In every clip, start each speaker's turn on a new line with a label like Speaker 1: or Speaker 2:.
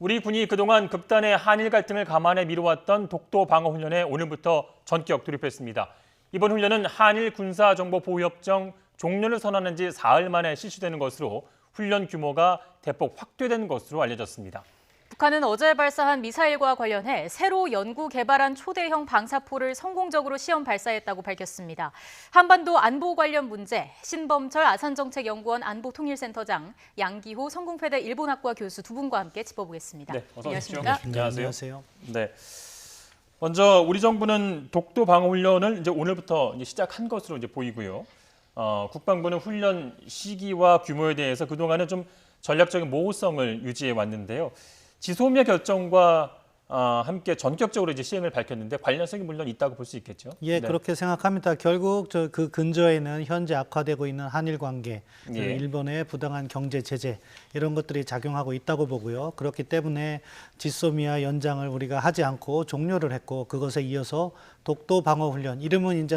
Speaker 1: 우리 군이 그동안 극단의 한일 갈등을 감안해 미뤄왔던 독도 방어 훈련에 오늘부터 전격 돌입했습니다. 이번 훈련은 한일 군사정보보호협정 종료를 선언한 지 사흘 만에 실시되는 것으로 훈련 규모가 대폭 확대된 것으로 알려졌습니다.
Speaker 2: 북한은 어제 발사한 미사일과 관련해 새로 연구 개발한 초대형 방사포를 성공적으로 시험 발사했다고 밝혔습니다. 한반도 안보 관련 문제, 신범철 아산정책연구원 안보통일센터장, 양기호 성공회대 일본학과 교수 두 분과 함께 짚어보겠습니다.
Speaker 1: 네, 어서 오십시오.
Speaker 2: 안녕하십니까?
Speaker 3: 안녕하세요.
Speaker 1: 네. 먼저 우리 정부는 독도 방어 훈련을 이제 오늘부터 시작한 것으로 보이고요. 국방부는 훈련 시기와 규모에 대해서 그동안은 좀 전략적인 모호성을 유지해 왔는데요. 지소미아 결정과 함께 전격적으로 이제 시행을 밝혔는데 관련성이 물론 있다고 볼 수 있겠죠.
Speaker 3: 예,
Speaker 1: 네.
Speaker 3: 그렇게 생각합니다. 결국 그 근저에는 현재 악화되고 있는 한일 관계,
Speaker 1: 예.
Speaker 3: 일본의 부당한 경제 제재 이런 것들이 작용하고 있다고 보고요. 그렇기 때문에 지소미아 연장을 우리가 하지 않고 종료를 했고 그것에 이어서 독도 방어 훈련, 이름은 이제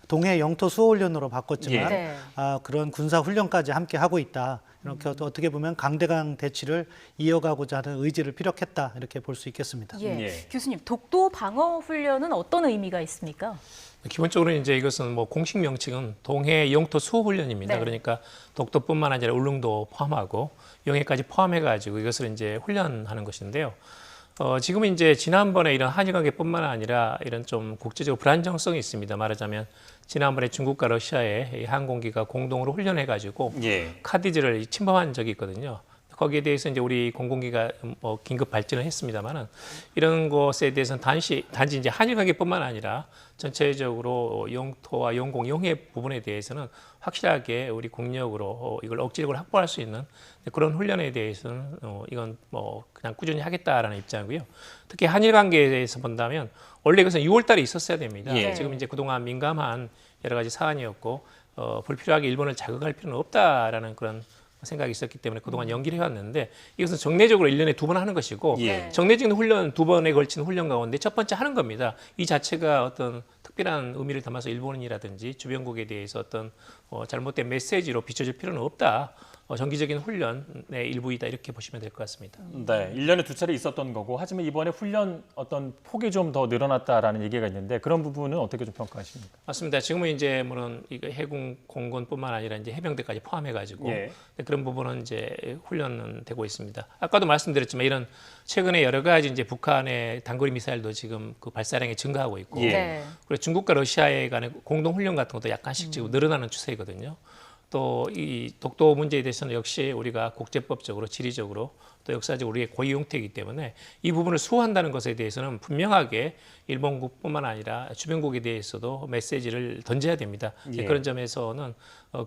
Speaker 3: 동해 영토 수호 훈련으로 바꿨지만
Speaker 1: 예.
Speaker 2: 네.
Speaker 3: 그런 군사 훈련까지 함께 하고 있다. 이렇게 어떻게 보면 강대강 대치를 이어가고자 하는 의지를 피력했다 이렇게 볼 수 있겠습니다.
Speaker 2: 예.
Speaker 1: 예.
Speaker 2: 교수님, 독도 방어 훈련은 어떤 의미가 있습니까?
Speaker 4: 기본적으로 이제 이것은 뭐 공식 명칭은 동해 영토 수호 훈련입니다.
Speaker 2: 네.
Speaker 4: 그러니까 독도뿐만 아니라 울릉도 포함하고 영해까지 포함해가지고 이것을 이제 훈련하는 것인데요. 지금 이제 지난번에 이런 한일 관계뿐만 아니라 이런 좀 국제적으로 불안정성이 있습니다. 말하자면 지난번에 중국과 러시아의 항공기가 공동으로 훈련해가지고
Speaker 1: 예.
Speaker 4: 카디즈를 침범한 적이 있거든요. 거기에 대해서 이제 우리 공군기가 뭐 긴급 발진을 했습니다만은 이런 것에 대해서는 단지 이제 한일 관계뿐만 아니라 전체적으로 영토와 영공, 영해 부분에 대해서는 확실하게 우리 국력으로 이걸 억지력을 확보할 수 있는 그런 훈련에 대해서는 이건 뭐 그냥 꾸준히 하겠다라는 입장이고요. 특히 한일 관계에 대해서 본다면 원래 이것은 6월 달에 있었어야 됩니다.
Speaker 1: 예.
Speaker 4: 지금 이제 그동안 민감한 여러 가지 사안이었고 불필요하게 일본을 자극할 필요는 없다라는 그런 생각이 있었기 때문에 그동안 연기를 해왔는데 이것은 정례적으로 1년에 2번 하는 것이고
Speaker 1: 예.
Speaker 4: 정례적인 훈련 2번에 걸친 훈련 가운데 첫 번째 하는 겁니다. 이 자체가 어떤 특별한 의미를 담아서 일본이라든지 주변국에 대해서 어떤 잘못된 메시지로 비춰질 필요는 없다. 정기적인 훈련의 일부이다 이렇게 보시면 될 것 같습니다.
Speaker 1: 네, 1년에 2차례 있었던 거고 하지만 이번에 훈련 어떤 폭이 좀 더 늘어났다라는 얘기가 있는데 그런 부분은 어떻게 좀 평가하십니까?
Speaker 4: 맞습니다. 지금은 이제 물론 이거 해군 공군뿐만 아니라 이제 해병대까지 포함해가지고
Speaker 1: 예.
Speaker 4: 그런 부분은 이제 훈련은 되고 있습니다. 아까도 말씀드렸지만 이런 최근에 여러 가지 이제 북한의 단거리 미사일도 지금 그 발사량이 증가하고 있고
Speaker 1: 예.
Speaker 2: 네.
Speaker 4: 그리고 중국과 러시아에 간의 공동 훈련 같은 것도 약간씩 지금 늘어나는 추세이거든요. 또 이 독도 문제에 대해서는 역시 우리가 국제법적으로, 지리적으로 또 역사적으로 우리의 고유 용태이기 때문에 이 부분을 수호한다는 것에 대해서는 분명하게 일본국뿐만 아니라 주변국에 대해서도 메시지를 던져야 됩니다.
Speaker 1: 예.
Speaker 4: 그런 점에서는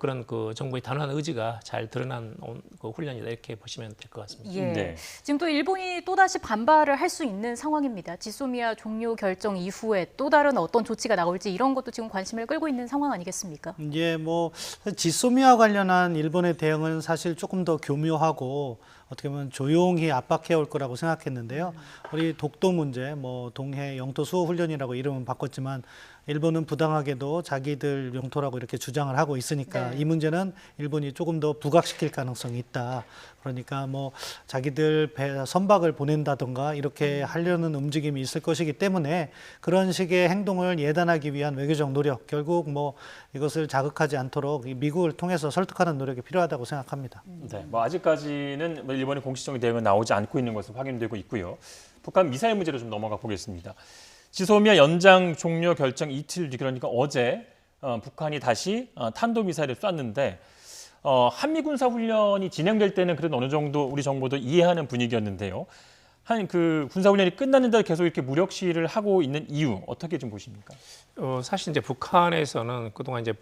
Speaker 4: 그런 그 정부의 단호한 의지가 잘 드러난 그 훈련이다 이렇게 보시면 될 것 같습니다.
Speaker 2: 예.
Speaker 1: 네.
Speaker 2: 지금 또 일본이 또다시 반발을 할 수 있는 상황입니다. 지소미아 종료 결정 이후에 또 다른 어떤 조치가 나올지 이런 것도 지금 관심을 끌고 있는 상황 아니겠습니까?
Speaker 3: 이제 뭐 지소미아 관련한 일본의 대응은 사실 조금 더 교묘하고 어떻게 보면 조용히 압박해 올 거라고 생각했는데요. 우리 독도 문제, 뭐 동해 영토 수호 훈련이라고 이름은 바꿨지만 일본은 부당하게도 자기들 영토라고 이렇게 주장을 하고 있으니까
Speaker 2: 네.
Speaker 3: 이 문제는 일본이 조금 더 부각시킬 가능성이 있다. 그러니까 뭐 자기들 선박을 보낸다던가 이렇게 하려는 움직임이 있을 것이기 때문에 그런 식의 행동을 예단하기 위한 외교적 노력, 결국 뭐 이것을 자극하지 않도록 미국을 통해서 설득하는 노력이 필요하다고 생각합니다.
Speaker 1: 네, 뭐 아직까지는 일본의 공식적인 대응은 나오지 않고 있는 것으로 확인되고 있고요. 북한 미사일 문제로 좀 넘어가 보겠습니다. 지소미아 연장 종료 결정 이틀 뒤 그러니까 어제 북한이 다시 탄도미사일을 쐈는데 한미 군사 훈련이 진행될 때는 그래도 어느 정도 우리 정부도 이해하는 분위기였는데요. 한 그 군사 훈련이 끝났는데 계속 이렇게 무력 시위를 하고 있는 이유 어떻게 좀 보십니까?
Speaker 4: 사실 이제 북한에서는 그동안 이제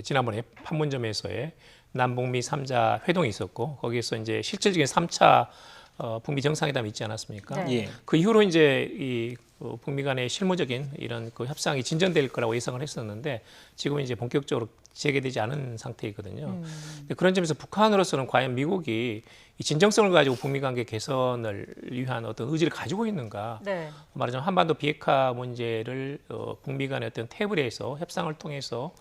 Speaker 4: 지난번에 판문점에서의 남북미 3자 회동이 있었고 거기에서 이제 실질적인 3차 북미 정상회담이 있지 않았습니까?
Speaker 2: 네.
Speaker 1: 예.
Speaker 4: 그 이후로 이제 이 북미 간의 실무적인 이런 그 협상이 진전될 거라고 예상을 했었는데 지금은 이제 본격적으로 재개되지 않은 상태이거든요. 근데 그런 점에서 북한으로서는 과연 미국이 이 진정성을 가지고 북미 관계 개선을 위한 어떤 의지를 가지고 있는가?
Speaker 2: 네.
Speaker 4: 말하자면 한반도 비핵화 문제를 북미 간의 어떤 테이블에서 협상을 통해서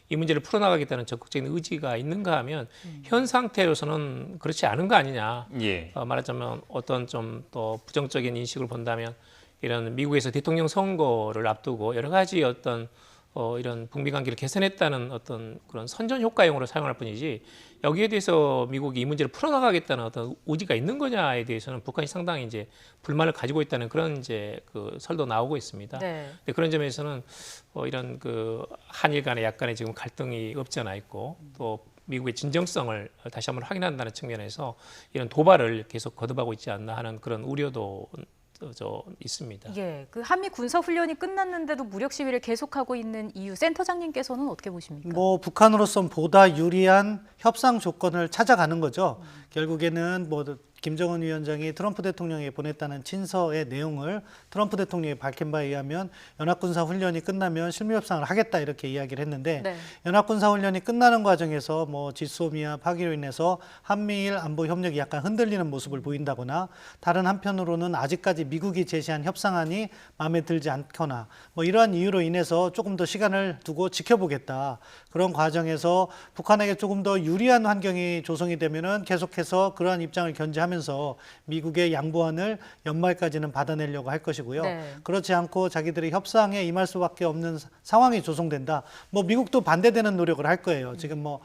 Speaker 4: 이 문제를 풀어나가겠다는 적극적인 의지가 있는가 하면 현 상태로서는 그렇지 않은 거 아니냐.
Speaker 1: 예.
Speaker 4: 말하자면 어떤 좀 더 부정적인 인식을 본다면 이런 미국에서 대통령 선거를 앞두고 여러 가지 어떤 이런 북미 관계를 개선했다는 어떤 그런 선전 효과용으로 사용할 뿐이지 여기에 대해서 미국이 이 문제를 풀어나가겠다는 어떤 의지가 있는 거냐에 대해서는 북한이 상당히 이제 불만을 가지고 있다는 그런 이제 그 설도 나오고 있습니다.
Speaker 2: 네.
Speaker 4: 근데 그런 점에서는 이런 그 한일 간의 약간의 지금 갈등이 없지 않아 있고 또 미국의 진정성을 다시 한번 확인한다는 측면에서 이런 도발을 계속 거듭하고 있지 않나 하는 그런 우려도 있습니다.
Speaker 2: 예, 그 한미 군사 훈련이 끝났는데도 무력 시위를 계속하고 있는 이유 센터장님께서는 어떻게 보십니까?
Speaker 3: 뭐 북한으로선 보다 유리한 협상 조건을 찾아가는 거죠. 결국에는 뭐 김정은 위원장이 트럼프 대통령에게 보냈다는 친서의 내용을 트럼프 대통령이 밝힌 바에 의하면 연합군사 훈련이 끝나면 실무협상을 하겠다 이렇게 이야기를 했는데
Speaker 2: 네.
Speaker 3: 연합군사 훈련이 끝나는 과정에서 뭐 지소미아 파기로 인해서 한미일 안보 협력이 약간 흔들리는 모습을 보인다거나 다른 한편으로는 아직까지 미국이 제시한 협상안이 마음에 들지 않거나 뭐 이러한 이유로 인해서 조금 더 시간을 두고 지켜보겠다. 그런 과정에서 북한에게 조금 더 유리한 환경이 조성이 되면은 계속해서 그러한 입장을 견지하면서 미국의 양보안을 연말까지는 받아내려고 할 것이고요.
Speaker 2: 네.
Speaker 3: 그렇지 않고 자기들이 협상에 임할 수밖에 없는 상황이 조성된다. 뭐 미국도 반대되는 노력을 할 거예요. 지금 뭐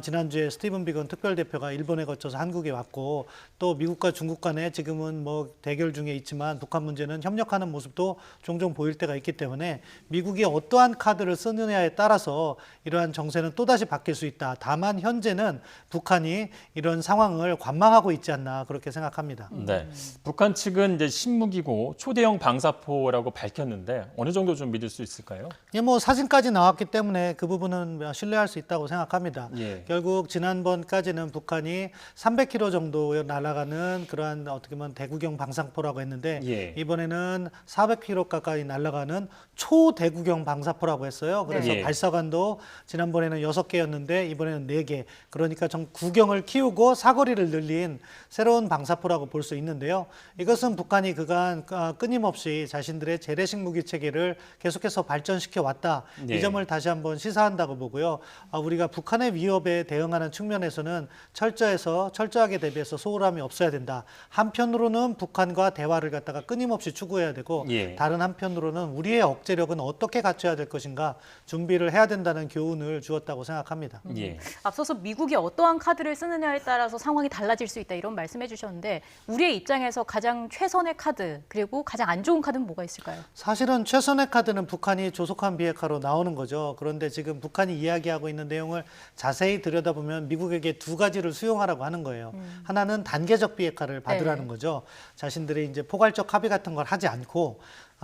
Speaker 3: 지난주에 스티븐 비건 특별대표가 일본에 거쳐서 한국에 왔고 또 미국과 중국 간에 지금은 뭐 대결 중에 있지만 북한 문제는 협력하는 모습도 종종 보일 때가 있기 때문에 미국이 어떠한 카드를 쓰느냐에 따라서 이러한 정세는 또다시 바뀔 수 있다. 다만 현재는 북한이 이런 상황을 관망하고 있지 않나 그렇게 생각합니다.
Speaker 1: 네. 북한 측은 이제 신무기고 초대형 방사포라고 밝혔는데 어느 정도 좀 믿을 수 있을까요?
Speaker 3: 예, 뭐 사진까지 나왔기 때문에 그 부분은 신뢰할 수 있다고 생각합니다.
Speaker 1: 예.
Speaker 3: 결국 지난번까지는 북한이 300km 정도 날아가는 그러한 어떻게 보면 대구경 방사포라고 했는데
Speaker 1: 예.
Speaker 3: 이번에는 400km 가까이 날아가는 초대구경 방사포라고 했어요. 그래서
Speaker 1: 네.
Speaker 3: 발사관도 지난번에는 6개였는데 이번에는 4개. 그러니까 좀 구경을 키우고 사거리를 늘린 새로운 방사포라고 볼 수 있는데요. 이것은 북한이 그간 끊임없이 자신들의 재래식 무기 체계를 계속해서 발전시켜 왔다.
Speaker 1: 네.
Speaker 3: 이 점을 다시 한번 시사한다고 보고요. 우리가 북한의 위협에 대응하는 측면에서는 철저하게 대비해서 소홀함이 없어야 된다. 한편으로는 북한과 대화를 갖다가 끊임없이 추구해야 되고
Speaker 1: 예.
Speaker 3: 다른 한편으로는 우리의 억제력은 어떻게 갖춰야 될 것인가 준비를 해야 된다는 교훈을 주었다고 생각합니다.
Speaker 1: 예.
Speaker 2: 앞서서 미국이 어떠한 카드를 쓰느냐에 따라서 상황이 달라질 수 있다 이런 말씀해 주셨는데 우리의 입장에서 가장 최선의 카드 그리고 가장 안 좋은 카드는 뭐가 있을까요?
Speaker 3: 사실은 최선의 카드는 북한이 조속한 비핵화로 나오는 거죠. 그런데 지금 북한이 이야기하고 있는 내용을 자세히 들여다보면 미국에게 두 가지를 수용하라고 하는 거예요. 하나는 단계적 비핵화를 받으라는
Speaker 2: 네.
Speaker 3: 거죠. 자신들이 이제 포괄적 합의 같은 걸 하지 않고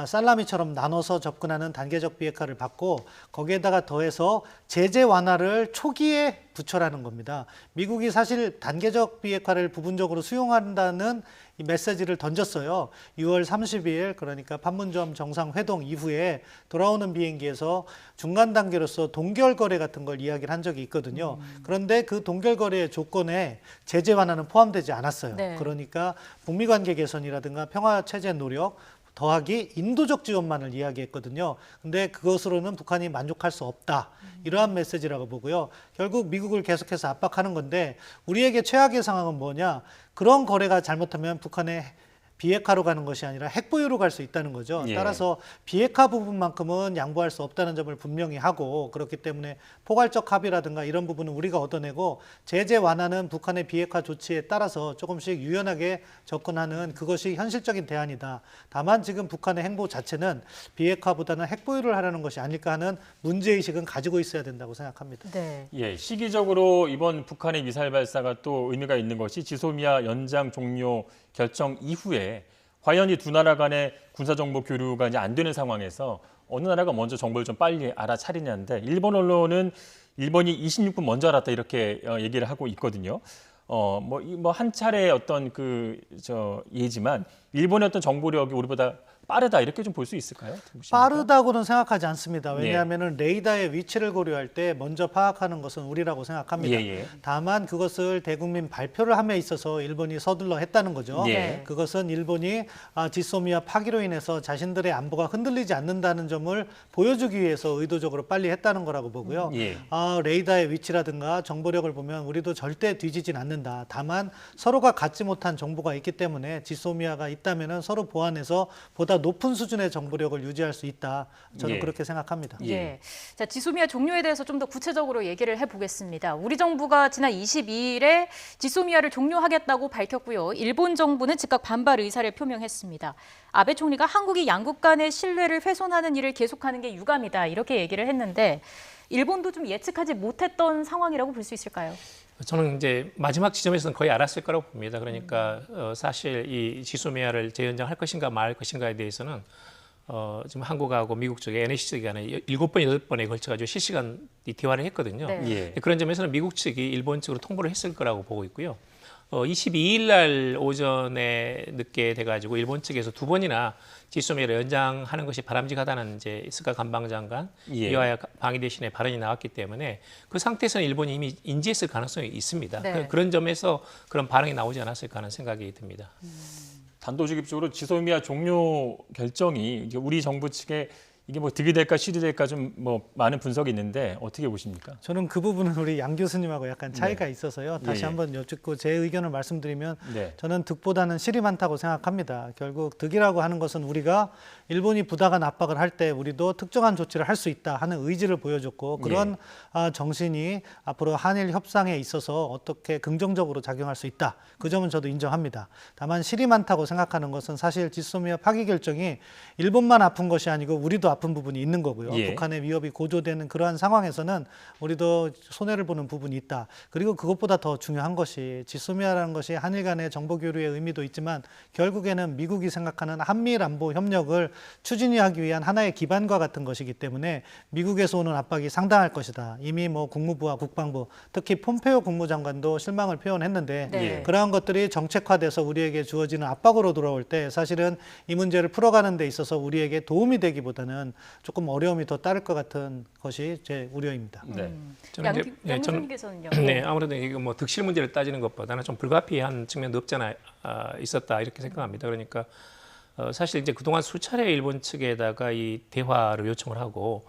Speaker 3: 살라미처럼 나눠서 접근하는 단계적 비핵화를 받고 거기에다가 더해서 제재 완화를 초기에 붙여라는 겁니다. 미국이 사실 단계적 비핵화를 부분적으로 수용한다는 이 메시지를 던졌어요. 6월 30일 그러니까 판문점 정상회동 이후에 돌아오는 비행기에서 중간 단계로서 동결거래 같은 걸 이야기를 한 적이 있거든요. 그런데 그 동결거래의 조건에 제재 완화는 포함되지 않았어요.
Speaker 2: 네.
Speaker 3: 그러니까 북미 관계 개선이라든가 평화 체제 노력 더하기 인도적 지원만을 이야기했거든요. 근데 그것으로는 북한이 만족할 수 없다. 이러한 메시지라고 보고요. 결국 미국을 계속해서 압박하는 건데 우리에게 최악의 상황은 뭐냐? 그런 거래가 잘못하면 북한의 비핵화로 가는 것이 아니라 핵보유로 갈 수 있다는 거죠.
Speaker 1: 예.
Speaker 3: 따라서 비핵화 부분만큼은 양보할 수 없다는 점을 분명히 하고 그렇기 때문에 포괄적 합의라든가 이런 부분은 우리가 얻어내고 제재 완화는 북한의 비핵화 조치에 따라서 조금씩 유연하게 접근하는 그것이 현실적인 대안이다. 다만 지금 북한의 행보 자체는 비핵화보다는 핵보유를 하려는 것이 아닐까 하는 문제의식은 가지고 있어야 된다고 생각합니다.
Speaker 2: 네.
Speaker 1: 예, 시기적으로 이번 북한의 미사일 발사가 또 의미가 있는 것이 지소미아 연장 종료 결정 이후에 과연 이 두 나라 간의 군사정보 교류가 이제 안 되는 상황에서 어느 나라가 먼저 정보를 좀 빨리 알아차리냐인데 일본 언론은 일본이 26분 먼저 알았다 이렇게 얘기를 하고 있거든요. 뭐 한 차례 어떤 예지만 일본의 어떤 정보력이 우리보다 빠르다 이렇게 좀 볼 수 있을까요? 어떻게 보십니까?
Speaker 3: 빠르다고는 생각하지 않습니다.
Speaker 1: 예.
Speaker 3: 왜냐하면 레이더의 위치를 고려할 때 먼저 파악하는 것은 우리라고 생각합니다.
Speaker 1: 예, 예.
Speaker 3: 다만 그것을 대국민 발표를 함에 있어서 일본이 서둘러 했다는 거죠.
Speaker 1: 예.
Speaker 3: 그것은 일본이 지소미아 파기로 인해서 자신들의 안보가 흔들리지 않는다는 점을 보여주기 위해서 의도적으로 빨리 했다는 거라고 보고요.
Speaker 1: 예.
Speaker 3: 레이더의 위치라든가 정보력을 보면 우리도 절대 뒤지진 않는다. 다만 서로가 갖지 못한 정보가 있기 때문에 지소미아가 있다면 서로 보완해서 보다 높은 수준의 정보력을 유지할 수 있다. 저는
Speaker 1: 예.
Speaker 3: 그렇게 생각합니다.
Speaker 2: 예. 자, 지소미아 종료에 대해서 좀 더 구체적으로 얘기를 해보겠습니다. 우리 정부가 지난 22일에 지소미아를 종료하겠다고 밝혔고요. 일본 정부는 즉각 반발 의사를 표명했습니다. 아베 총리가 한국이 양국 간의 신뢰를 훼손하는 일을 계속하는 게 유감이다. 이렇게 얘기를 했는데 일본도 좀 예측하지 못했던 상황이라고 볼 수 있을까요?
Speaker 4: 저는 이제 마지막 지점에서는 거의 알았을 거라고 봅니다. 그러니까 사실 이 지소미아를 재연장할 것인가 말 것인가에 대해서는 지금 한국하고 미국 쪽에 NSC 측이 간에 7번, 8번에 걸쳐가지고 실시간 대화를 했거든요.
Speaker 2: 네.
Speaker 1: 예.
Speaker 4: 그런 점에서는 미국 측이 일본 측으로 통보를 했을 거라고 보고 있고요. 22일 날 오전에 늦게 돼가지고 일본 측에서 2번이나 지소미아를 연장하는 것이 바람직하다는 이제 스가 관방장관
Speaker 1: 예.
Speaker 4: 이와야 방위 대신에 발언이 나왔기 때문에 그 상태에서는 일본이 이미 인지했을 가능성이 있습니다.
Speaker 2: 네.
Speaker 4: 그런 점에서 그런 반응이 나오지 않았을까 하는 생각이 듭니다.
Speaker 1: 단도직입적으로 지소미아 종료 결정이 이제 우리 정부 측에 이게 뭐 득이 될까 실이 될까 좀 뭐 많은 분석이 있는데 어떻게 보십니까?
Speaker 3: 저는 그 부분은 우리 양 교수님하고 약간 차이가 있어서요. 다시
Speaker 1: 예, 예.
Speaker 3: 한번 여쭙고 제 의견을 말씀드리면
Speaker 1: 네.
Speaker 3: 저는 득보다는 실이 많다고 생각합니다. 결국 득이라고 하는 것은 우리가 일본이 부당한 압박을 할 때 우리도 특정한 조치를 할 수 있다 하는 의지를 보여줬고 그런 정신이 앞으로 한일 협상에 있어서 어떻게 긍정적으로 작용할 수 있다. 그 점은 저도 인정합니다. 다만 실이 많다고 생각하는 것은 사실 지소미아 파기 결정이 일본만 아픈 것이 아니고 우리도 아픈 부분이 있는 거고요.
Speaker 1: 예.
Speaker 3: 북한의 위협이 고조되는 그러한 상황에서는 우리도 손해를 보는 부분이 있다. 그리고 그것보다 더 중요한 것이 지소미아라는 것이 한일 간의 정보 교류의 의미도 있지만 결국에는 미국이 생각하는 한미일 안보 협력을 추진하기 위한 하나의 기반과 같은 것이기 때문에 미국에서 오는 압박이 상당할 것이다. 이미 뭐 국무부와 국방부, 특히 폼페오 국무장관도 실망을 표현했는데
Speaker 2: 네.
Speaker 3: 그러한 것들이 정책화돼서 우리에게 주어지는 압박으로 돌아올 때 사실은 이 문제를 풀어가는 데 있어서 우리에게 도움이 되기보다는 조금 어려움이 더 따를 것 같은 것이 제 우려입니다.
Speaker 1: 네.
Speaker 4: 저는 이제
Speaker 2: 양
Speaker 4: 저는
Speaker 2: 교수님께서는요.
Speaker 4: 네, 아무래도 이거 뭐 득실 문제를 따지는 것보다는 좀 불가피한 측면도 없잖아 있었다 이렇게 생각합니다. 그러니까 사실 이제 그동안 수차례 일본 측에다가 이 대화를 요청을 하고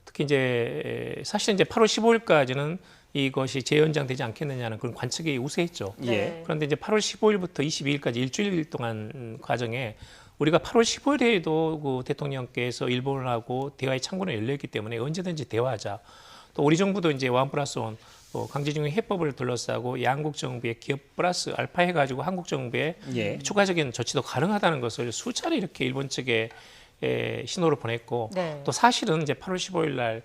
Speaker 4: 특히 이제 사실 이제 8월 15일까지는 이것이 재연장되지 않겠느냐는 그런 관측이 우세했죠.
Speaker 1: 예.
Speaker 4: 그런데 이제 8월 15일부터 22일까지 일주일 동안 과정에 우리가 8월 15일에도 그 대통령께서 일본하고 대화의 창구는 열려있기 때문에 언제든지 대화하자. 또 우리 정부도 이제 원 플러스 원 강제징용 해법을 둘러싸고 양국 정부의 기업 플러스 알파 해가지고 한국 정부의
Speaker 1: 예.
Speaker 4: 추가적인 조치도 가능하다는 것을 수차례 이렇게 일본 측에 신호를 보냈고
Speaker 2: 네.
Speaker 4: 또 사실은 이제 8월 15일 날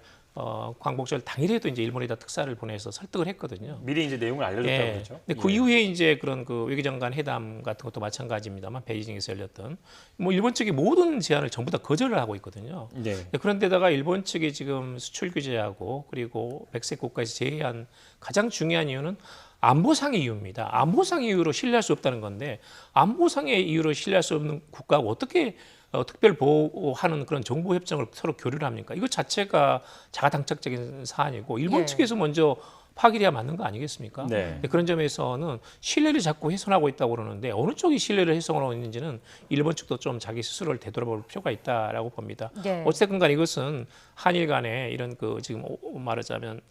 Speaker 4: 광복절 당일에도 이제 일본에다 특사를 보내서 설득을 했거든요.
Speaker 1: 미리 이제 내용을 알려줬다고
Speaker 4: 예.
Speaker 1: 그러죠.
Speaker 4: 근데 그 이후에 이제 그런 그 외교장 간 회담 같은 것도 마찬가지입니다만 베이징에서 열렸던 뭐 일본 측이 모든 제안을 전부 다 거절을 하고 있거든요.
Speaker 1: 네.
Speaker 4: 그런데다가 일본 측이 지금 수출 규제하고 그리고 백색 국가에서 제외한 가장 중요한 이유는 안보상의 이유입니다. 안보상의 이유로 신뢰할 수 없다는 건데 안보상의 이유로 신뢰할 수 없는 국가가 어떻게 특별 보호하는 그런 정보 협정을 서로 교류를 합니까? 이거 자체가 자가당착적인 사안이고 일본
Speaker 2: 예.
Speaker 4: 측에서 먼저 파기해야 맞는 거 아니겠습니까?
Speaker 1: 네.
Speaker 4: 근데 그런 점에서는 신뢰를 자꾸 훼손하고 있다고 그러는데 어느 쪽이 신뢰를 훼손하고 있는지는 일본 측도 좀 자기 스스로를 되돌아볼 필요가 있다라고 봅니다.
Speaker 2: 예.
Speaker 4: 어쨌든 간에 이것은 한일 간에 이런 그 지금 말하자면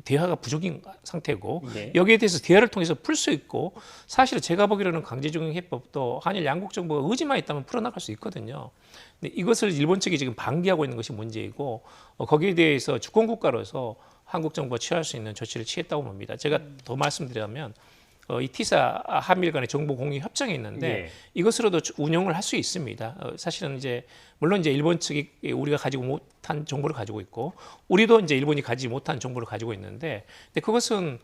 Speaker 4: 대화가 부족인 상태고
Speaker 1: 네.
Speaker 4: 여기에 대해서 대화를 통해서 풀 수 있고 사실은 제가 보기로는 강제징용 해법도 한일 양국 정부가 의지만 있다면 풀어나갈 수 있거든요. 근데 이것을 일본 측이 지금 방기하고 있는 것이 문제이고 거기에 대해서 주권국가로서 한국 정부가 취할 수 있는 조치를 취했다고 봅니다. 제가 더 말씀드리자면 이 티사 한미일 간의 정보 공유 협정이 있는데
Speaker 1: 예.
Speaker 4: 이것으로도 운영을 할 수 있습니다. 사실은 이제 물론 이제 일본 측이 우리가 가지고 못한 정보를 가지고 있고 우리도 이제 일본이 가지지 못한 정보를 가지고 있는데 근데 그것은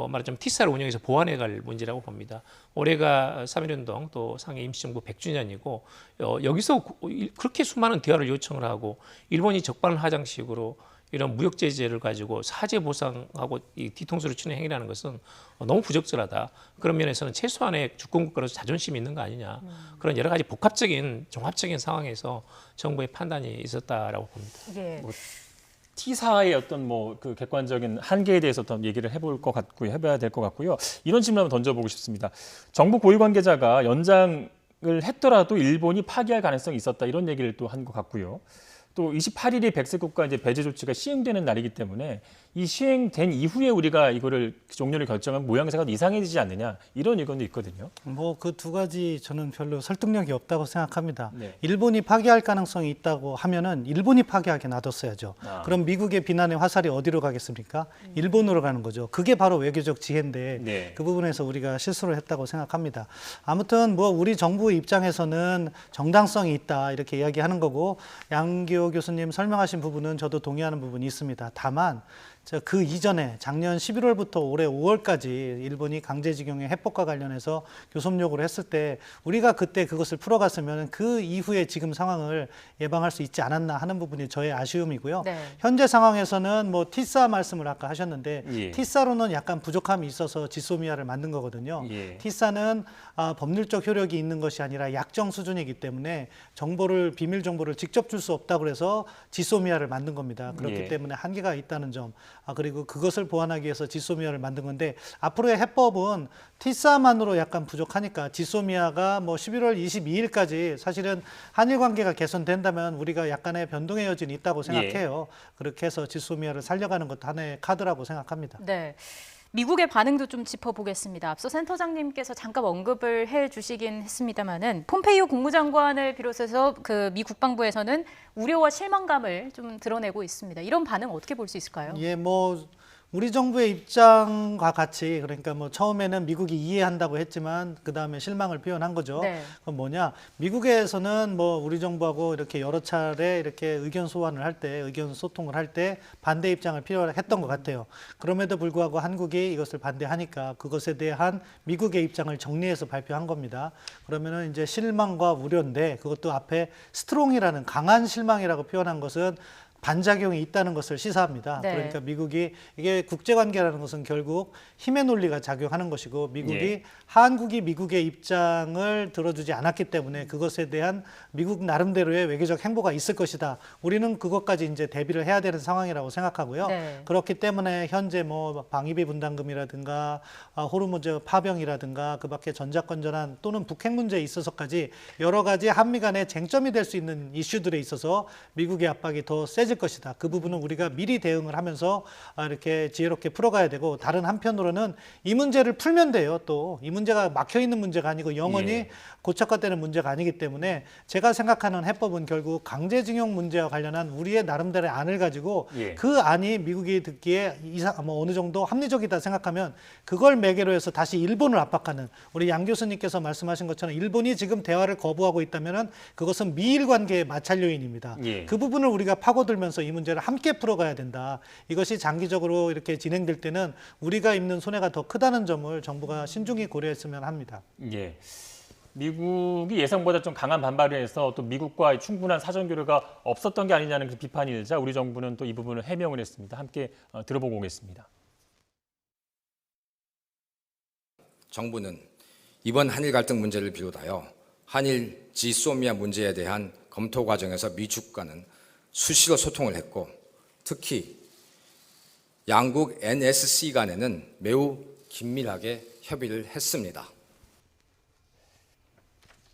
Speaker 4: 말하자면 티사를 운영해서 보완해갈 문제라고 봅니다. 올해가 3.1운동 또 상해 임시정부 100주년이고 여기서 그렇게 수많은 대화를 요청을 하고 일본이 적반하장식으로 이런 무역 제재를 가지고 사죄 보상하고 이 뒤통수를 치는 행위라는 것은 너무 부적절하다. 그런 면에서는 최소한의 주권 국가로서 자존심이 있는 거 아니냐. 그런 여러 가지 복합적인 종합적인 상황에서 정부의 판단이 있었다라고 봅니다.
Speaker 2: 예.
Speaker 1: T사의 어떤 뭐 그 객관적인 한계에 대해서 어떤 얘기를 해볼 것 같고요, 해봐야 될 것 같고요. 이런 질문 한번 던져보고 싶습니다. 정부 고위 관계자가 연장을 했더라도 일본이 파기할 가능성이 있었다 이런 얘기를 또 한 것 같고요. 또 28일이 백색 국가 이제 배제 조치가 시행되는 날이기 때문에 이 시행된 이후에 우리가 이거를 종료를 결정한 모양새가 이상해지지 않느냐 이런 의견도 있거든요.
Speaker 3: 뭐 그 두 가지 저는 별로 설득력이 없다고 생각합니다.
Speaker 1: 네.
Speaker 3: 일본이 파기할 가능성이 있다고 하면은 일본이 파기하게 놔뒀어야죠. 그럼 미국의 비난의 화살이 어디로 가겠습니까? 일본으로 가는 거죠. 그게 바로 외교적 지혜인데
Speaker 1: 네.
Speaker 3: 그 부분에서 우리가 실수를 했다고 생각합니다. 아무튼 뭐 우리 정부 입장에서는 정당성이 있다 이렇게 이야기하는 거고 양기호 교수님 설명하신 부분은 저도 동의하는 부분이 있습니다. 다만 그 이전에 작년 11월부터 올해 5월까지 일본이 강제징용의 해법과 관련해서 교섭 요구를 했을 때 우리가 그때 그것을 풀어갔으면 그 이후에 지금 상황을 예방할 수 있지 않았나 하는 부분이 저의 아쉬움이고요.
Speaker 2: 네.
Speaker 3: 현재 상황에서는 뭐 티사 말씀을 아까 하셨는데
Speaker 1: 예.
Speaker 3: 티사로는 약간 부족함이 있어서 지소미아를 만든 거거든요.
Speaker 1: 예.
Speaker 3: 티사는 법률적 효력이 있는 것이 아니라 약정 수준이기 때문에 정보를 비밀 정보를 직접 줄 수 없다고 해서 지소미아를 만든 겁니다. 그렇기
Speaker 1: 예.
Speaker 3: 때문에 한계가 있다는 점. 그리고 그것을 보완하기 위해서 지소미아를 만든 건데 앞으로의 해법은 티사만으로 약간 부족하니까 지소미아가 뭐 11월 22일까지 사실은 한일 관계가 개선된다면 우리가 약간의 변동의 여지는 있다고 생각해요. 그렇게 해서 지소미아를 살려가는 것도 하나의 카드라고 생각합니다.
Speaker 2: 네. 미국의 반응도 좀 짚어보겠습니다. 앞서 센터장님께서 잠깐 언급을 해주시긴 했습니다만은 폼페이오 국무장관을 비롯해서 그 미 국방부에서는 우려와 실망감을 좀 드러내고 있습니다. 이런 반응 어떻게 볼 수 있을까요?
Speaker 3: 예, 뭐 우리 정부의 입장과 같이 그러니까 뭐 처음에는 미국이 이해한다고 했지만 그 다음에 실망을 표현한 거죠.
Speaker 2: 네.
Speaker 3: 그건 뭐냐? 미국에서는 뭐 우리 정부하고 이렇게 여러 차례 이렇게 의견 소환을 할 때, 의견 소통을 할 때 반대 입장을 필요했던 것 같아요. 그럼에도 불구하고 한국이 이것을 반대하니까 그것에 대한 미국의 입장을 정리해서 발표한 겁니다. 그러면은 이제 실망과 우려인데 그것도 앞에 스트롱이라는 강한 실망이라고 표현한 것은 반작용이 있다는 것을 시사합니다.
Speaker 2: 네.
Speaker 3: 그러니까 미국이 이게 국제관계라는 것은 결국 힘의 논리가 작용하는 것이고 미국이
Speaker 1: 예.
Speaker 3: 한국이 미국의 입장을 들어주지 않았기 때문에 그것에 대한 미국 나름대로의 외교적 행보가 있을 것이다. 우리는 그것까지 이제 대비를 해야 되는 상황이라고 생각하고요.
Speaker 2: 네.
Speaker 3: 그렇기 때문에 현재 뭐 방위비 분담금이라든가 호르무즈 파병이라든가 그밖에 전작건전한 또는 북핵 문제에 있어서까지 여러 가지 한미 간의 쟁점이 될 수 있는 이슈들에 있어서 미국의 압박이 더 세질 것이다. 그 부분은 우리가 미리 대응을 하면서 이렇게 지혜롭게 풀어가야 되고 다른 한편으로는 이 문제를 풀면 돼요. 또 이 문제가 막혀 있는 문제가 아니고 영원히
Speaker 1: 예.
Speaker 3: 고착화되는 문제가 아니기 때문에 제가 생각하는 해법은 결국 강제징용 문제와 관련한 우리의 나름대로의 안을 가지고
Speaker 1: 예.
Speaker 3: 그 안이 미국이 듣기에 뭐 어느 정도 합리적이다 생각하면 그걸 매개로 해서 다시 일본을 압박하는 우리 양 교수님께서 말씀하신 것처럼 일본이 지금 대화를 거부하고 있다면은 그것은 미일 관계의 마찰 요인입니다.
Speaker 1: 예.
Speaker 3: 그 부분을 우리가 파고들면서 이 문제를 함께 풀어가야 된다. 이것이 장기적으로 이렇게 진행될 때는 우리가 입는 손해가 더 크다는 점을 정부가 신중히 고려했으면 합니다.
Speaker 1: 예. 미국이 예상보다 좀 강한 반발을 해서 또 미국과의 충분한 사전 교류가 없었던 게 아니냐는 그 비판이 일자 우리 정부는 또 이 부분을 해명을 했습니다. 함께 들어보고 오겠습니다.
Speaker 5: 정부는 이번 한일 갈등 문제를 비롯하여 한일 지소미아 문제에 대한 검토 과정에서 미국과는 수시로 소통을 했고 특히 양국 NSC 간에는 매우 긴밀하게 협의를 했습니다.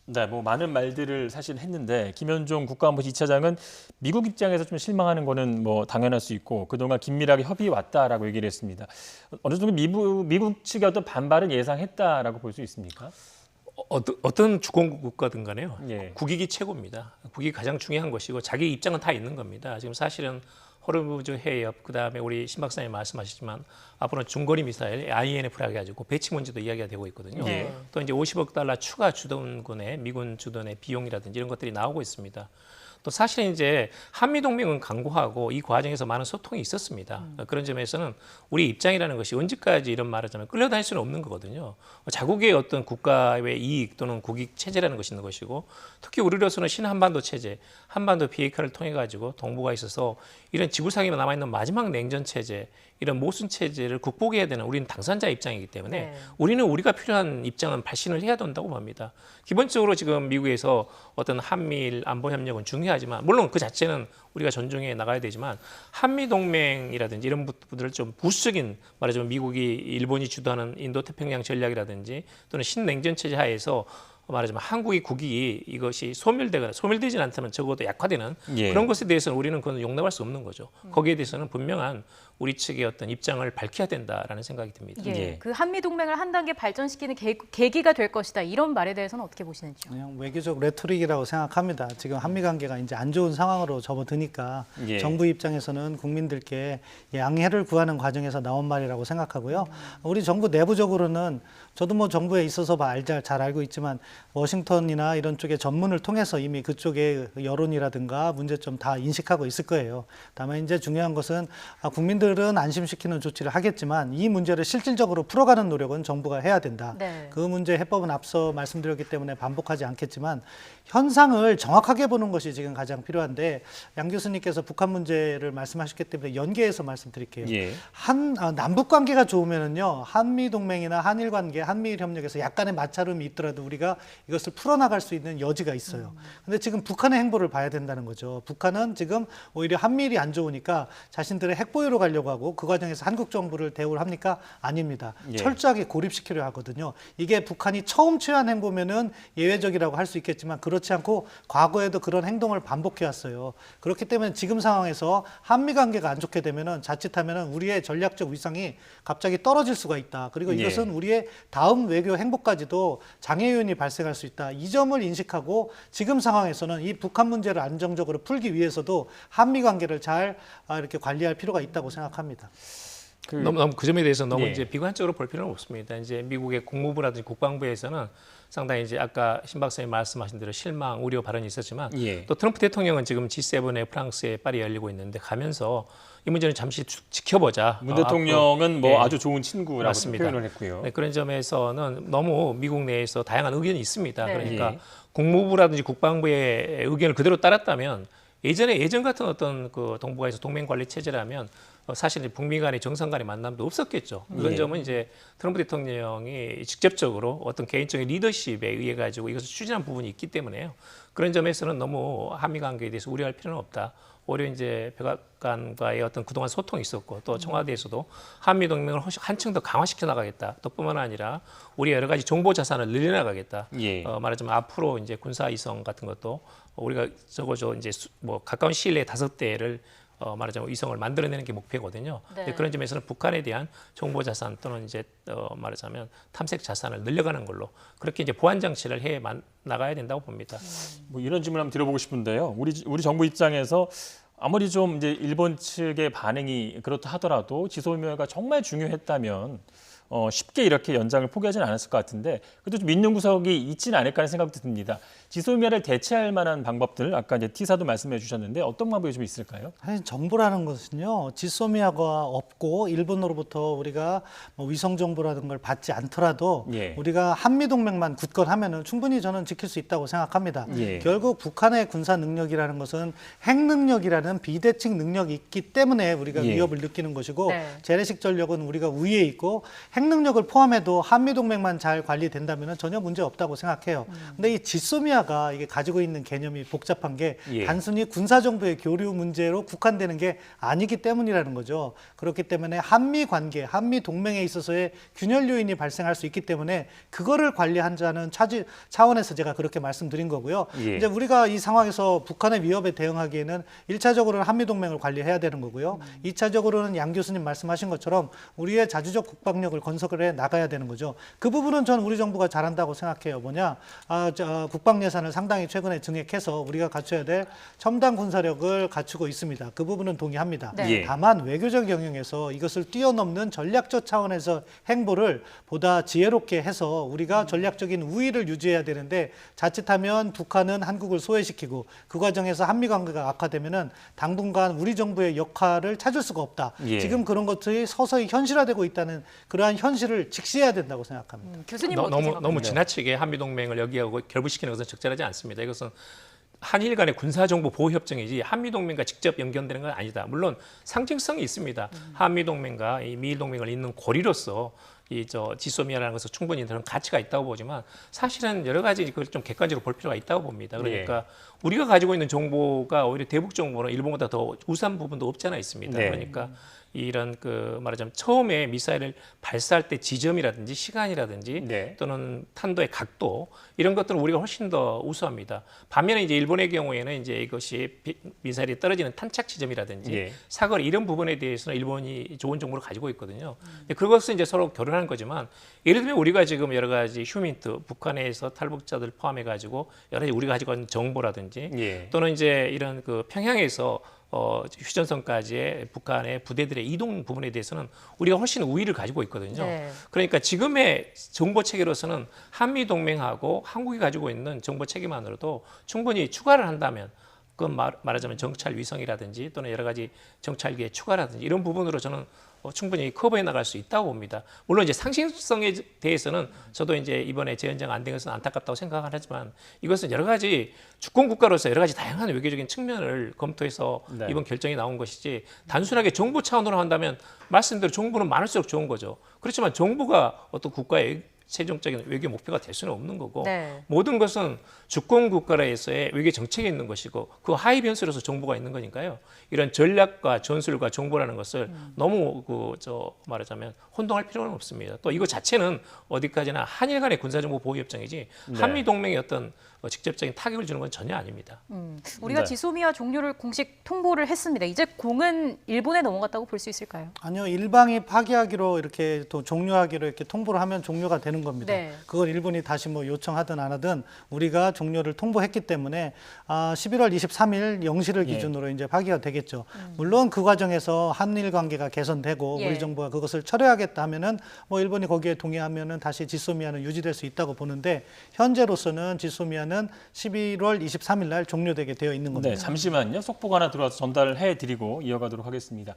Speaker 1: 네, 뭐 많은 말들을 사실 했는데 김현종 국가안보 2차장은 미국 입장에서 좀 실망하는 거는 뭐 당연할 수 있고 그동안 긴밀하게 협의해 왔다라고 얘기를 했습니다. 어느 정도 미국 측의 어떤 반발은 예상했다라고 볼 수 있습니까?
Speaker 4: 어떤 주권 국가든 간에요.
Speaker 1: 예.
Speaker 4: 국익이 최고입니다. 국익이 가장 중요한 것이고 자기 입장은 다 있는 겁니다. 지금 사실은 호르무즈 해협, 그다음에 우리 신 박사님 말씀하셨지만 앞으로는 중거리 미사일 INF라 해가지고 배치 문제도 이야기가 되고 있거든요.
Speaker 1: 예.
Speaker 4: 또 이제 $50억 추가 주둔군의 미군 주둔의 비용이라든지 이런 것들이 나오고 있습니다. 또 사실은 이제 한미 동맹은 강구하고 이 과정에서 많은 소통이 있었습니다. 그런 점에서는 우리 입장이라는 것이 언제까지 이런 말을 하자면 끌려다닐 수는 없는 거거든요. 자국의 어떤 국가의 이익 또는 국익 체제라는 것이 있는 것이고, 특히 우리로서는 신한반도 체제, 한반도 비핵화를 통해 가지고 동북아에 있어서 이런 지구상에 남아 있는 마지막 냉전 체제, 이런 모순 체제를 극복해야 되는 우리는 당선자 입장이기 때문에
Speaker 2: 네.
Speaker 4: 우리는 우리가 필요한 입장은 발신을 해야 된다고 봅니다. 기본적으로 지금 미국에서 어떤 한미일 안보 협력은 중요하지만, 물론 그 자체는 우리가 존중해 나가야 되지만, 한미 동맹이라든지 이런 부분들을 좀 부수적인, 말하자면 미국이 일본이 주도하는 인도 태평양 전략이라든지 또는 신냉전 체제 하에서 말하자면 한국의 국익이 이것이 소멸되지는 않다면 적어도 약화되는
Speaker 1: 예.
Speaker 4: 그런 것에 대해서는 우리는 그건 용납할 수 없는 거죠. 거기에 대해서는 분명한 우리 측의 어떤 입장을 밝혀야 된다라는 생각이 듭니다.
Speaker 2: 예,
Speaker 1: 예.
Speaker 2: 그 한미 동맹을 한 단계 발전시키는 계기가 될 것이다. 이런 말에 대해서는 어떻게 보시는지요?
Speaker 3: 그냥 외교적 레토릭이라고 생각합니다. 지금 한미 관계가 이제 안 좋은 상황으로 접어드니까
Speaker 1: 예.
Speaker 3: 정부 입장에서는 국민들께 양해를 구하는 과정에서 나온 말이라고 생각하고요. 우리 정부 내부적으로는 저도 뭐 정부에 있어서 잘 알고 있지만 워싱턴이나 이런 쪽의 전문을 통해서 이미 그쪽의 여론이라든가 문제점 다 인식하고 있을 거예요. 다만 이제 중요한 것은 국민들은 안심시키는 조치를 하겠지만 이 문제를 실질적으로 풀어가는 노력은 정부가 해야 된다.
Speaker 2: 네.
Speaker 3: 그 문제 해법은 앞서 말씀드렸기 때문에 반복하지 않겠지만 현상을 정확하게 보는 것이 지금 가장 필요한데, 양 교수님께서 북한 문제를 말씀하셨기 때문에 연계해서 말씀드릴게요.
Speaker 1: 예.
Speaker 3: 남북 관계가 좋으면은요, 한미 동맹이나 한일 관계, 한미일 협력에서 약간의 마찰음이 있더라도 우리가 이것을 풀어나갈 수 있는 여지가 있어요. 근데 지금 북한의 행보를 봐야 된다는 거죠. 북한은 지금 오히려 한미일이 안 좋으니까 자신들의 핵보유로 가려고 하고, 그 과정에서 한국 정부를 대우를 합니까? 아닙니다.
Speaker 1: 예.
Speaker 3: 철저하게 고립시키려 하거든요. 이게 북한이 처음 취한 행보면은 예외적이라고 할 수 있겠지만 그렇지 않고 과거에도 그런 행동을 반복해 왔어요. 그렇기 때문에 지금 상황에서 한미 관계가 안 좋게 되면은 자칫하면은 우리의 전략적 위상이 갑자기 떨어질 수가 있다. 그리고
Speaker 1: 예.
Speaker 3: 이것은 우리의 다음 외교 행보까지도 장애 요인이 발생할 수 있다. 이 점을 인식하고 지금 상황에서는 이 북한 문제를 안정적으로 풀기 위해서도 한미 관계를 잘 이렇게 관리할 필요가 있다고 생각합니다.
Speaker 4: 너무 그 점에 대해서 너무
Speaker 1: 예.
Speaker 4: 이제 비관적으로 볼 필요는 없습니다. 이제 미국의 국무부라든지 국방부에서는 상당히 이제 아까 신 박사님 말씀하신 대로 실망, 우려 발언이 있었지만,
Speaker 1: 예.
Speaker 4: 또 트럼프 대통령은 지금 G7에 프랑스에 파리 열리고 있는데 가면서 이 문제는 잠시 지켜보자.
Speaker 1: 문 대통령은 뭐
Speaker 4: 예.
Speaker 1: 아주 좋은 친구라고
Speaker 4: 맞습니다.
Speaker 1: 표현을 했고요.
Speaker 4: 네, 그런 점에서는 너무 미국 내에서 다양한 의견이 있습니다.
Speaker 2: 네.
Speaker 4: 그러니까
Speaker 1: 예.
Speaker 4: 국무부라든지 국방부의 의견을 그대로 따랐다면, 예전 같은 어떤 그 동북아에서 동맹 관리 체제라면 사실 북미 간의 정상 간의 만남도 없었겠죠. 그런
Speaker 1: 예.
Speaker 4: 점은 이제 트럼프 대통령이 직접적으로 어떤 개인적인 리더십에 의해 가지고 이것을 추진한 부분이 있기 때문에요. 그런 점에서는 너무 한미 관계에 대해서 우려할 필요는 없다. 오히려 이제 백악관과의 어떤 그동안 소통이 있었고, 또 청와대에서도 한미 동맹을 한층 더 강화시켜 나가겠다. 또 뿐만 아니라 우리 여러 가지 정보 자산을 늘려나가겠다.
Speaker 1: 예.
Speaker 4: 말하자면 앞으로 이제 군사 이성 같은 것도 우리가 적어도 이제 뭐 가까운 시일 내에 5대를 말하자면 위성을 만들어내는 게 목표거든요.
Speaker 2: 네.
Speaker 4: 근데 그런 점에서는 북한에 대한 정보 자산 또는 이제 말하자면 탐색 자산을 늘려가는 걸로 그렇게 이제 보안 장치를 해 나가야 된다고 봅니다.
Speaker 1: 뭐 이런 질문 한번 드려보고 싶은데요. 우리 정부 입장에서 아무리 좀 이제 일본 측의 반응이 그렇다 하더라도 지소미아가 정말 중요했다면 쉽게 이렇게 연장을 포기하지는 않았을 것 같은데, 그래도 좀 믿는 구석이 있지는 않을까 하는 생각도 듭니다. 지소미아를 대체할 만한 방법들, 아까 이제 T사도 말씀해 주셨는데 어떤 방법이 좀 있을까요?
Speaker 3: 사실 정보라는 것은요, 지소미아가 없고 일본으로부터 우리가 뭐 위성 정보라든 걸 받지 않더라도
Speaker 1: 예.
Speaker 3: 우리가 한미 동맹만 굳건하면은 충분히 저는 지킬 수 있다고 생각합니다.
Speaker 1: 예.
Speaker 3: 결국 북한의 군사 능력이라는 것은 핵 능력이라는 비대칭 능력이 있기 때문에 우리가
Speaker 1: 예.
Speaker 3: 위협을 느끼는 것이고,
Speaker 2: 네.
Speaker 3: 재래식 전력은 우리가 우위에 있고 핵 능력을 포함해도 한미 동맹만 잘 관리된다면은 전혀 문제 없다고 생각해요. 근데 이 지소미아가 이게 가지고 있는 개념이 복잡한 게
Speaker 1: 예.
Speaker 3: 단순히 군사 정보의 교류 문제로 국한되는 게 아니기 때문이라는 거죠. 그렇기 때문에 한미 관계, 한미 동맹에 있어서의 균열 요인이 발생할 수 있기 때문에 그거를 관리한다는 차원에서 제가 그렇게 말씀드린 거고요.
Speaker 1: 예.
Speaker 3: 이제 우리가 이 상황에서 북한의 위협에 대응하기에는 1차적으로는 한미 동맹을 관리해야 되는 거고요. 2차적으로는 양 교수님 말씀하신 것처럼 우리의 자주적 국방력을 건설을 해 나가야 되는 거죠. 그 부분은 저는 우리 정부가 잘한다고 생각해요. 뭐냐, 국방 예산을 상당히 최근에 증액해서 우리가 갖춰야 될 첨단 군사력을 갖추고 있습니다. 그 부분은 동의합니다.
Speaker 2: 네.
Speaker 1: 예.
Speaker 3: 다만 외교적 영역에서 이것을 뛰어넘는 전략적 차원에서 행보를 보다 지혜롭게 해서 우리가 전략적인 우위를 유지해야 되는데, 자칫하면 북한은 한국을 소외시키고 그 과정에서 한미 관계가 악화되면은 당분간 우리 정부의 역할을 찾을 수가 없다.
Speaker 1: 예.
Speaker 3: 지금 그런 것들이 서서히 현실화되고 있다는 그러한 현실을 직시해야 된다고 생각합니다.
Speaker 2: 교수님 어떻게 생각하세요?
Speaker 4: 너무 지나치게 한미 동맹을 여기하고 결부시키는 것은 적절하지 않습니다. 이것은 한일 간의 군사정보 보호 협정이지 한미 동맹과 직접 연결되는 건 아니다. 물론 상징성이 있습니다. 한미 동맹과 이 미일 동맹을 잇는 고리로서 지소미아라는 것은 충분히 그런 가치가 있다고 보지만, 사실은 여러 가지 그걸 좀 객관적으로 볼 필요가 있다고 봅니다. 그러니까 우리가 가지고 있는 정보가 오히려 대북 정보는 일본보다 더 우수한 부분도 없지 않아 있습니다.
Speaker 1: 네.
Speaker 4: 그러니까 이런 말하자면 처음에 미사일을 발사할 때 지점이라든지 시간이라든지
Speaker 1: 네.
Speaker 4: 또는 탄도의 각도, 이런 것들은 우리가 훨씬 더 우수합니다. 반면에 이제 일본의 경우에는 이제 이것이 미사일이 떨어지는 탄착 지점이라든지
Speaker 1: 예.
Speaker 4: 사거리, 이런 부분에 대해서는 일본이 좋은 정보를 가지고 있거든요. 근데 그것은 이제 서로 교류하는 거지만, 예를 들면 우리가 지금 여러 가지 휴민트, 북한에서 탈북자들 포함해 가지고 여러 가지 우리가 가지고 있는 정보라든지
Speaker 1: 예.
Speaker 4: 또는 이제 이런 평양에서 휴전선까지의 북한의 부대들의 이동 부분에 대해서는 우리가 훨씬 우위를 가지고 있거든요.
Speaker 2: 네.
Speaker 4: 그러니까 지금의 정보 체계로서는 한미 동맹하고 한국이 가지고 있는 정보 체계만으로도 충분히 추가를 한다면, 그건 말하자면 정찰 위성이라든지 또는 여러 가지 정찰기의 추가라든지 이런 부분으로 저는 충분히 커버해 나갈 수 있다고 봅니다. 물론 이제 상식성에 대해서는 저도 이제 이번에 재연장 안 된 것은 안타깝다고 생각을 하지만, 이것은 여러 가지 주권 국가로서 여러 가지 다양한 외교적인 측면을 검토해서
Speaker 1: 네.
Speaker 4: 이번 결정이 나온 것이지, 단순하게 정부 차원으로 한다면 말씀대로 정부는 많을수록 좋은 거죠. 그렇지만 정부가 어떤 국가의 최종적인 외교 목표가 될 수는 없는 거고,
Speaker 2: 네.
Speaker 4: 모든 것은 주권 국가에서의 외교 정책이 있는 것이고 그 하위 변수로서 정보가 있는 거니까요. 이런 전략과 전술과 정보라는 것을 너무 말하자면 혼동할 필요는 없습니다. 또 이거 자체는 어디까지나 한일 간의 군사정보 보호 협정이지
Speaker 1: 네.
Speaker 4: 한미 동맹의 어떤 직접적인 타격을 주는 건 전혀 아닙니다.
Speaker 2: 우리가
Speaker 1: 네.
Speaker 2: 지소미아 종료를 공식 통보를 했습니다. 이제 공은 일본에 넘어갔다고 볼 수 있을까요?
Speaker 3: 아니요, 일방이 파기하기로 이렇게 또 종료하기로 이렇게 통보를 하면 종료가 되는 겁니다.
Speaker 2: 네.
Speaker 3: 그걸 일본이 다시 뭐 요청하든 안 하든 우리가 종료를 통보했기 때문에 11월 23일 0시를
Speaker 1: 예.
Speaker 3: 기준으로 이제 파기가 되겠죠. 물론 그 과정에서 한일 관계가 개선되고
Speaker 2: 예.
Speaker 3: 우리 정부가 그것을 철회하겠다 하면은 뭐 일본이 거기에 동의하면은 다시 지소미아는 유지될 수 있다고 보는데, 현재로서는 지소미아는 11월 23일 날 종료되게 되어 있는 겁니다.
Speaker 1: 네, 잠시만요. 속보가 하나 들어와서 전달을 해드리고 이어가도록 하겠습니다.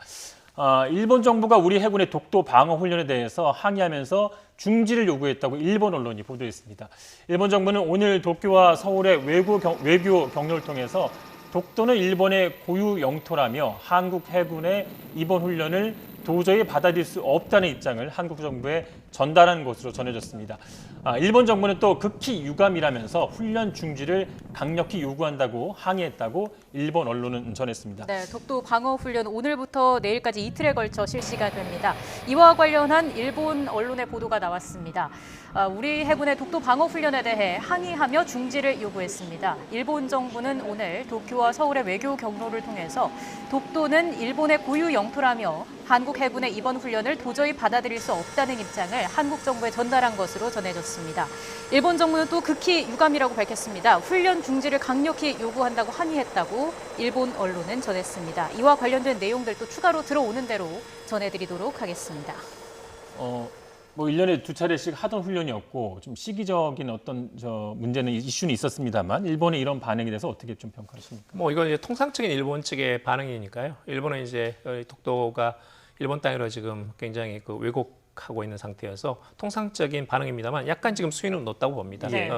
Speaker 1: 일본 정부가 우리 해군의 독도 방어 훈련에 대해서 항의하면서 중지를 요구했다고 일본 언론이 보도했습니다. 일본 정부는 오늘 도쿄와 서울의 외교 경로를 통해서 독도는 일본의 고유 영토라며 한국 해군의 이번 훈련을 도저히 받아들일 수 없다는 입장을 한국 정부에 전달한 것으로 전해졌습니다. 일본 정부는 또 극히 유감이라면서 훈련 중지를 강력히 요구한다고 항의했다고 일본 언론은 전했습니다.
Speaker 2: 네, 독도 방어 훈련 오늘부터 내일까지 이틀에 걸쳐 실시가 됩니다. 이와 관련한 일본 언론의 보도가 나왔습니다. 우리 해군의 독도 방어 훈련에 대해 항의하며 중지를 요구했습니다. 일본 정부는 오늘 도쿄와 서울의 외교 경로를 통해서 독도는 일본의 고유 영토라며 한국 해군의 이번 훈련을 도저히 받아들일 수 없다는 입장을 한국 정부에 전달한 것으로 전해졌습니다. 일본 정부는 또 극히 유감이라고 밝혔습니다. 훈련 중지를 강력히 요구한다고 항의했다고 일본 언론은 전했습니다. 이와 관련된 내용들 또 추가로 들어오는 대로 전해드리도록 하겠습니다.
Speaker 1: 뭐 1년에 2차례씩 하던 훈련이었고 좀 시기적인 어떤 문제는 이슈는 있었습니다만, 일본의 이런 반응에 대해서 어떻게 좀 평가하십니까?
Speaker 4: 뭐 이건 이제 통상적인 일본 측의 반응이니까요. 일본은 이제 독도가 일본 땅으로 지금 굉장히 왜곡하고 있는 상태여서 통상적인 반응입니다만, 약간 지금 수위는 높다고 봅니다.
Speaker 2: 네.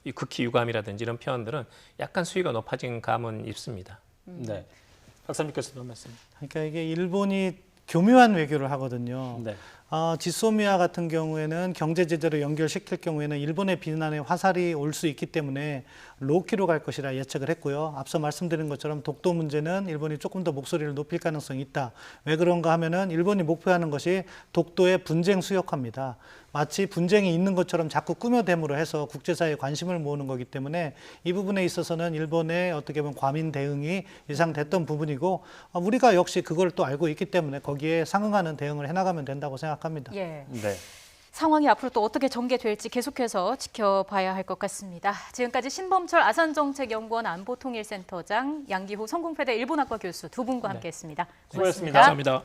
Speaker 4: 이 극히 유감이라든지 이런 표현들은 약간 수위가 높아진 감은 있습니다.
Speaker 1: 네, 박사님께서도 한 말씀.
Speaker 3: 그러니까 이게 일본이 교묘한 외교를 하거든요.
Speaker 1: 네.
Speaker 3: 지소미아 같은 경우에는 경제 제재로 연결시킬 경우에는 일본의 비난의 화살이 올 수 있기 때문에 로키로 갈 것이라 예측을 했고요. 앞서 말씀드린 것처럼 독도 문제는 일본이 조금 더 목소리를 높일 가능성이 있다. 왜 그런가 하면은 일본이 목표하는 것이 독도의 분쟁 수역화입니다. 마치 분쟁이 있는 것처럼 자꾸 꾸며대므로 해서 국제사회에 관심을 모으는 거기 때문에 이 부분에 있어서는 일본의 어떻게 보면 과민 대응이 예상됐던 부분이고, 우리가 역시 그걸 또 알고 있기 때문에 거기에 상응하는 대응을 해나가면 된다고 생각합니다. 생각합니다.
Speaker 2: 예.
Speaker 1: 네.
Speaker 2: 상황이 앞으로 또 어떻게 전개될지 계속해서 지켜봐야 할 것 같습니다. 지금까지 신범철 아산정책연구원 안보통일센터장, 양기호 성공회대 일본학과 교수 두 분과 함께했습니다.
Speaker 1: 수고하셨습니다.
Speaker 4: 감사합니다.